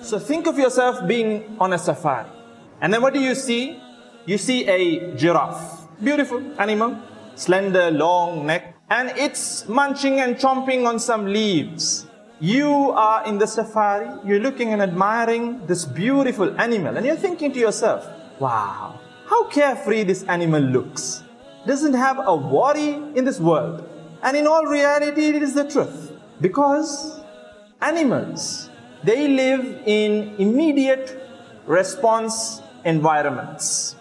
So think of yourself being on a safari. And then what do you see? You see a giraffe. Beautiful animal, slender, long neck. And it's munching and chomping on some leaves. You are in the safari, you're looking and admiring this beautiful animal. And you're thinking to yourself, wow, how carefree this animal looks. Doesn't have a worry in this world. And in all reality, it is the truth. Because animals, they live in immediate response environments.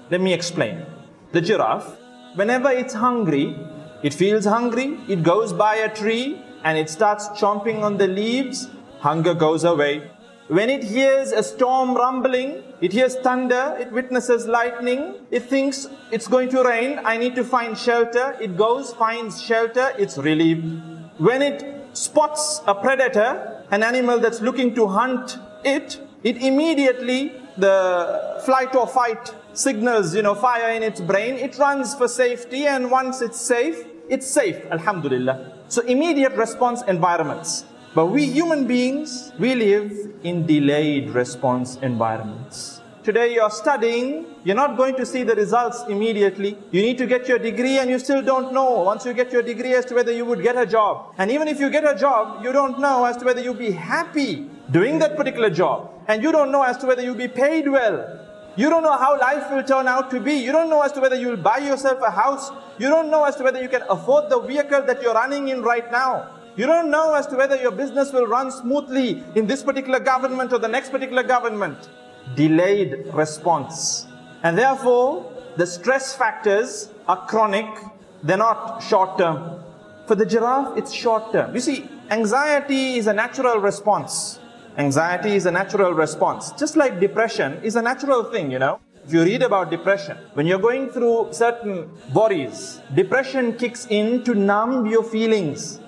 Let me explain. The giraffe, whenever it's hungry, it feels hungry, it goes by a tree and it starts chomping on the leaves, hunger goes away. When it hears a storm rumbling, it hears thunder, it witnesses lightning, it thinks it's going to rain, I need to find shelter. It goes, finds shelter, it's relieved. When it spots a predator, an animal that's looking to hunt it immediately, the flight or fight signals, fire in its brain. It runs for safety, and once it's safe, alhamdulillah. So immediate response environments. But we human beings, we live in delayed response environments. Today you're studying, you're not going to see the results immediately. You need to get your degree and you still don't know once you get your degree as to whether you would get a job. And even if you get a job, you don't know as to whether you'll be happy doing that particular job. And you don't know as to whether you'll be paid well. You don't know how life will turn out to be. You don't know as to whether you'll buy yourself a house. You don't know as to whether you can afford the vehicle that you're running in right now. You don't know as to whether your business will run smoothly in this particular government or the next particular government. Delayed response. And therefore, the stress factors are chronic. They're not short term. For the giraffe, it's short term. You see, anxiety is a natural response. Anxiety is a natural response. Just like depression is a natural thing, If you read about depression, when you're going through certain worries, depression kicks in to numb your feelings.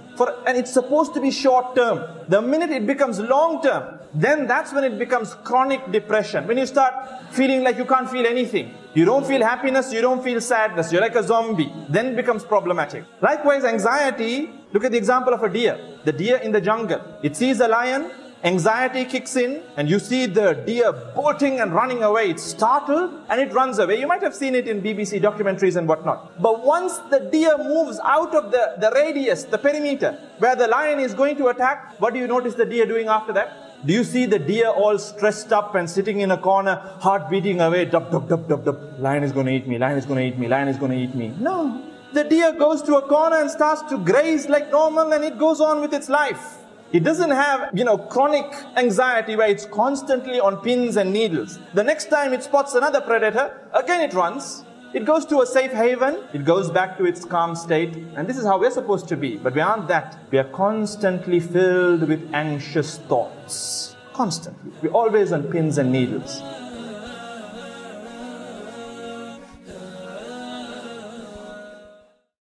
And it's supposed to be short term. The minute it becomes long term, then that's when it becomes chronic depression. When you start feeling like you can't feel anything. You don't feel happiness, you don't feel sadness, you're like a zombie. Then it becomes problematic. Likewise, anxiety, look at the example of a deer. The deer in the jungle. It sees a lion, anxiety kicks in, and you see the deer bolting and running away. It's startled and it runs away. You might have seen it in BBC documentaries and whatnot. But once the deer moves out of the radius, the perimeter, where the lion is going to attack, what do you notice the deer doing after that? Do you see the deer all stressed up and sitting in a corner, heart beating away, dub, dub, dub, dub, dub. Lion is going to eat me, lion is going to eat me, lion is going to eat me. No. The deer goes to a corner and starts to graze like normal, and it goes on with its life. It doesn't have, chronic anxiety where it's constantly on pins and needles. The next time it spots another predator, again it runs. It goes to a safe haven. It goes back to its calm state. And this is how we're supposed to be. But we aren't that. We are constantly filled with anxious thoughts. Constantly. We're always on pins and needles.